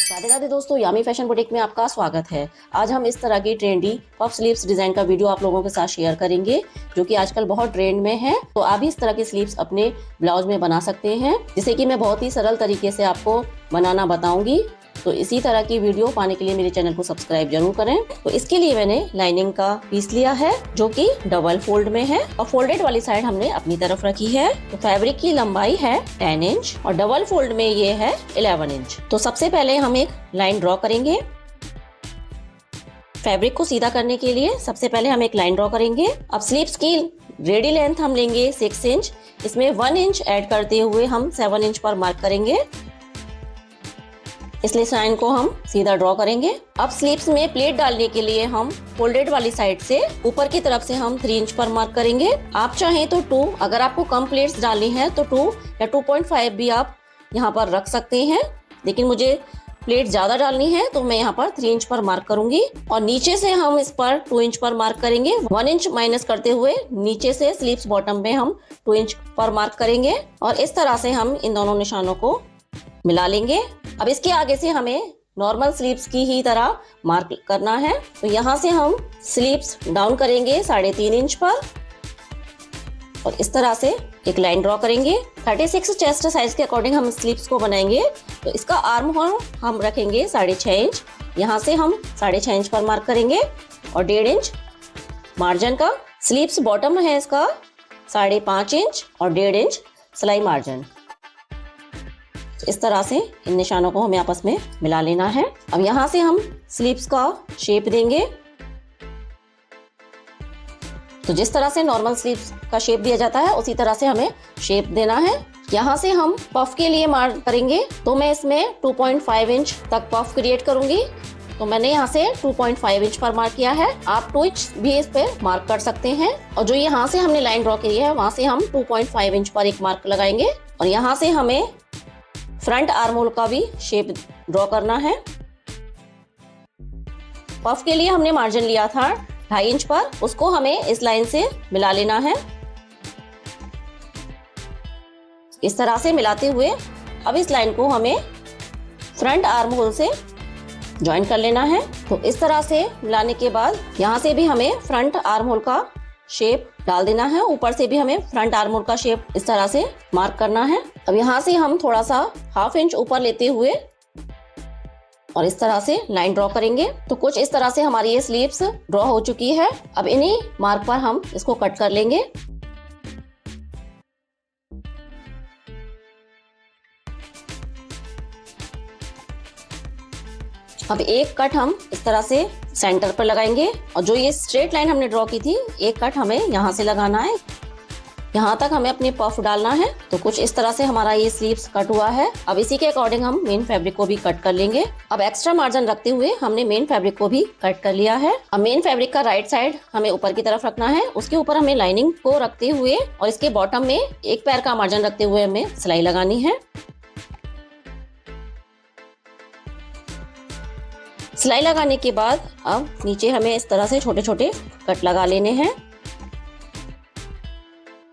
राधे राधे दोस्तों, यामी fashion boutique में आपका स्वागत है। आज हम इस तरह की ट्रेंडी पफ स्लीव्स डिजाइन का वीडियो आप लोगों के साथ शेयर करेंगे, जो कि आजकल बहुत ट्रेंड में है। तो आप भी इस तरह की स्लीव्स अपने ब्लाउज में बना सकते हैं, जिसे कि मैं बहुत ही सरल तरीके से आपको बनाना बताऊंगी। तो इसी तरह की वीडियो पाने के लिए मेरे चैनल को सब्सक्राइब जरूर करें। तो इसके लिए मैंने लाइनिंग का पीस लिया है, जो कि डबल फोल्ड में है और फोल्डेड वाली साइड हमने अपनी तरफ रखी है। तो फैब्रिक की लंबाई है 10 इंच और डबल फोल्ड में ये है 11 इंच। तो सबसे पहले हम एक लाइन ड्रॉ करेंगे। फैब्रिक को सीधा करने के लिए सबसे पहले हम एक लाइन ड्रॉ करेंगे। अब स्लीव्स की रेडी लेंथ हम लेंगे 6 इंच। इसमें 1 इंच ऐड करते हुए हम 7 इंच पर मार्क करेंगे। इसलिए लाइन को हम सीधा ड्रॉ करेंगे। अब स्लीव्स में प्लेट डालने के लिए हम फोल्डेड वाली साइड से ऊपर की तरफ से हम 3 इंच पर मार्क करेंगे। आप चाहें तो 2, अगर आपको कम प्लेट्स डालनी है तो 2 या 2.5 भी आप यहाँ पर रख सकते हैं, लेकिन मुझे प्लेट ज्यादा डालनी है तो मैं यहाँ पर 3 इंच पर मार्क करूंगी। और नीचे से हम इस पर 2 इंच पर मार्क करेंगे। 1 इंच माइनस करते हुए नीचे से स्लीव्स बॉटम में हम 2 इंच पर मार्क करेंगे और इस तरह से हम इन दोनों निशानों को मिला लेंगे। अब इसके आगे से हमें नॉर्मल स्लीव्स की ही तरह मार्क करना है। तो यहाँ से हम स्लीव्स डाउन करेंगे 3.5 इंच पर और इस तरह से एक लाइन ड्रॉ करेंगे। 36 चेस्ट साइज के अकॉर्डिंग हम स्लीव्स को बनाएंगे। तो इसका आर्म होल हम रखेंगे 6.5 इंच। यहाँ से हम 6.5 इंच पर मार्क करेंगे और 1.5 इंच मार्जिन का। स्लीव्स बॉटम है इसका 5.5 इंच और 1.5 इंच सिलाई मार्जिन। इस तरह से इन निशानों को हमें आपस में मिला लेना है। अब यहाँ से हम स्लीव्स का शेप देंगे। तो जिस तरह से नॉर्मल स्लीव्स का शेप दिया जाता है उसी तरह से हमें शेप देना है। यहाँ से हम पफ के लिए मार्क करेंगे। तो मैं इसमें 2.5 इंच तक पफ क्रिएट करूंगी। तो मैंने यहाँ से 2.5 इंच पर मार्क किया है। आप 2 इंच भी इस पे मार्क कर सकते हैं। और जो यहाँ से हमने लाइन ड्रॉ की है वहां से हम 2.5 इंच पर एक मार्क लगाएंगे और यहाँ से हमें फ्रंट आर्म होल का भी शेप ड्रॉ करना है। पफ के लिए हमने मार्जिन लिया था 2.5 इंच पर, उसको हमें इस लाइन से मिला लेना है। इस तरह से मिलाते हुए अब इस लाइन को हमें फ्रंट आर्म होल से ज्वाइन कर लेना है। तो इस तरह से मिलाने के बाद यहाँ से भी हमें फ्रंट आर्म होल का शेप डाल देना है। ऊपर से भी हमें फ्रंट आर्म होल का शेप इस तरह से मार्क करना है। अब यहाँ से हम थोड़ा सा 1/2 इंच ऊपर लेते हुए और इस तरह से लाइन ड्रॉ करेंगे। तो कुछ इस तरह से हमारी ये स्लीव्स ड्रॉ हो चुकी है। अब इन्हीं मार्क पर हम इसको कट कर लेंगे। अब एक कट हम इस तरह से सेंटर पर लगाएंगे और जो ये स्ट्रेट लाइन हमने ड्रॉ की थी, एक कट हमें यहाँ से लगाना है। यहाँ तक हमें अपनी पफ डालना है। तो कुछ इस तरह से हमारा ये स्लीव्स कट हुआ है। अब इसी के अकॉर्डिंग हम मेन फैब्रिक को भी कट कर लेंगे। अब एक्स्ट्रा मार्जिन रखते हुए हमने मेन फैब्रिक को भी कट कर लिया है। अब मेन फैब्रिक का राइट साइड हमें ऊपर की तरफ रखना है। उसके ऊपर हमें लाइनिंग को रखते हुए और इसके बॉटम में एक पैर का मार्जिन रखते हुए हमें सिलाई लगानी है। सिलाई लगाने के बाद अब नीचे हमें इस तरह से छोटे छोटे कट लगा लेने हैं।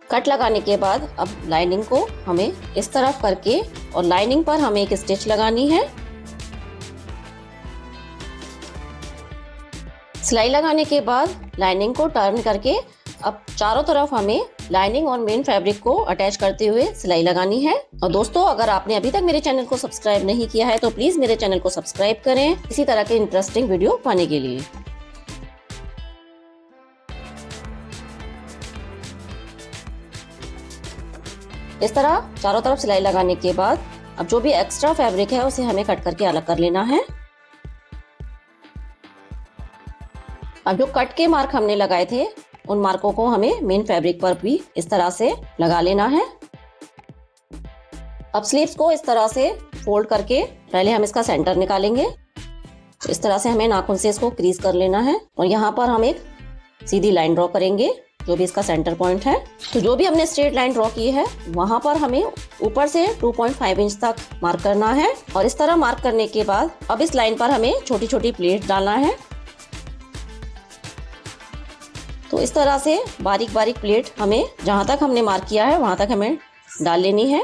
कट लगाने के बाद अब लाइनिंग को हमें इस तरफ करके और लाइनिंग पर हमें एक स्टिच लगानी है। सिलाई लगाने के बाद लाइनिंग को टर्न करके अब चारों तरफ हमें लाइनिंग और मेन फैब्रिक को अटैच करते हुए सिलाई लगानी है। और दोस्तों, अगर आपने अभी तक मेरे चैनल को सब्सक्राइब नहीं किया है तो प्लीज मेरे चैनल को सब्सक्राइब करें इसी तरह के इंटरेस्टिंग वीडियो पाने के लिए। इस तरह चारों तरफ सिलाई लगाने के बाद अब जो भी एक्स्ट्रा फैब्रिक है उसे हमें कट करके अलग कर लेना है। अब जो कट के मार्क हमने लगाए थे उन मार्कों को हमें मेन फैब्रिक पर भी इस तरह से लगा लेना है। अब स्लीव्स को इस तरह से फोल्ड करके पहले हम इसका सेंटर निकालेंगे। इस तरह से हमें नाखून से इसको क्रीज कर लेना है और यहाँ पर हम एक सीधी लाइन ड्रॉ करेंगे जो भी इसका सेंटर पॉइंट है। तो जो भी हमने स्ट्रेट लाइन ड्रॉ की है वहां पर हमें ऊपर से 2.5 इंच तक मार्क करना है। और इस तरह मार्क करने के बाद अब इस लाइन पर हमें छोटी छोटी प्लेट डालना है। तो इस तरह से बारीक बारीक प्लेट हमें जहां तक हमने मार्क किया है वहां तक हमें डाल लेनी है।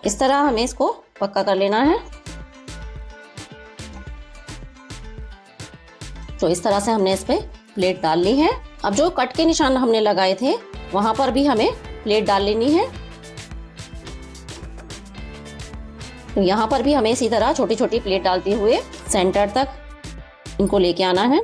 इस तरह हमें इसको पक्का कर लेना है। तो इस तरह से हमने इस पे प्लेट डाल ली है। अब जो कट के निशान हमने लगाए थे वहां पर भी हमें प्लेट डाल लेनी है। तो यहाँ पर भी हमें इसी तरह छोटी छोटी प्लेट डालते हुए सेंटर तक इनको लेके आना है।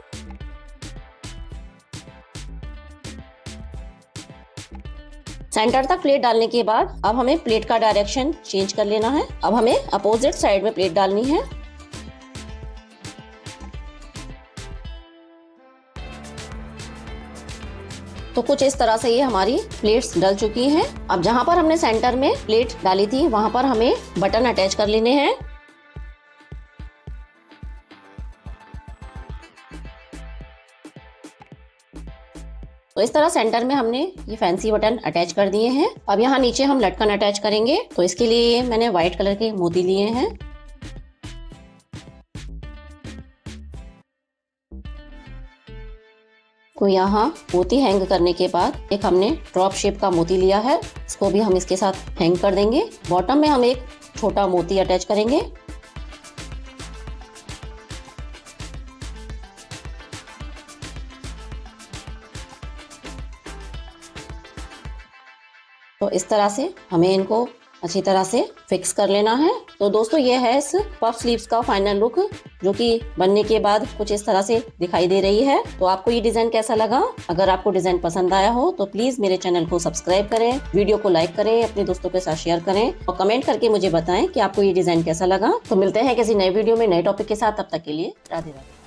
सेंटर तक प्लेट डालने के बाद अब हमें प्लेट का डायरेक्शन चेंज कर लेना है। अब हमें अपोजिट साइड में प्लेट डालनी है। तो कुछ इस तरह से ये हमारी प्लेट्स डल चुकी हैं। अब जहां पर हमने सेंटर में प्लेट डाली थी वहां पर हमें बटन अटैच कर लेने हैं। तो इस तरह सेंटर में हमने ये फैंसी बटन अटैच कर दिए हैं। अब यहाँ नीचे हम लटकन अटैच करेंगे। तो इसके लिए मैंने व्हाइट कलर के मोती लिए हैं। तो यहाँ मोती हैंग करने के बाद एक हमने ड्रॉप शेप का मोती लिया है, इसको भी हम इसके साथ हैंग कर देंगे। बॉटम में हम एक छोटा मोती अटैच करेंगे। तो इस तरह से हमें इनको अच्छी तरह से फिक्स कर लेना है। तो दोस्तों ये है इस पफ स्लीव्स का फाइनल लुक, जो कि बनने के बाद कुछ इस तरह से दिखाई दे रही है। तो आपको ये डिजाइन कैसा लगा? अगर आपको डिजाइन पसंद आया हो तो प्लीज मेरे चैनल को सब्सक्राइब करें, वीडियो को लाइक करें, अपने दोस्तों के साथ शेयर करें और कमेंट करके मुझे बताएं कि आपको ये डिजाइन कैसा लगा। तो मिलते हैं किसी नए वीडियो में नए टॉपिक के साथ। तब तक के लिए राधे राधे।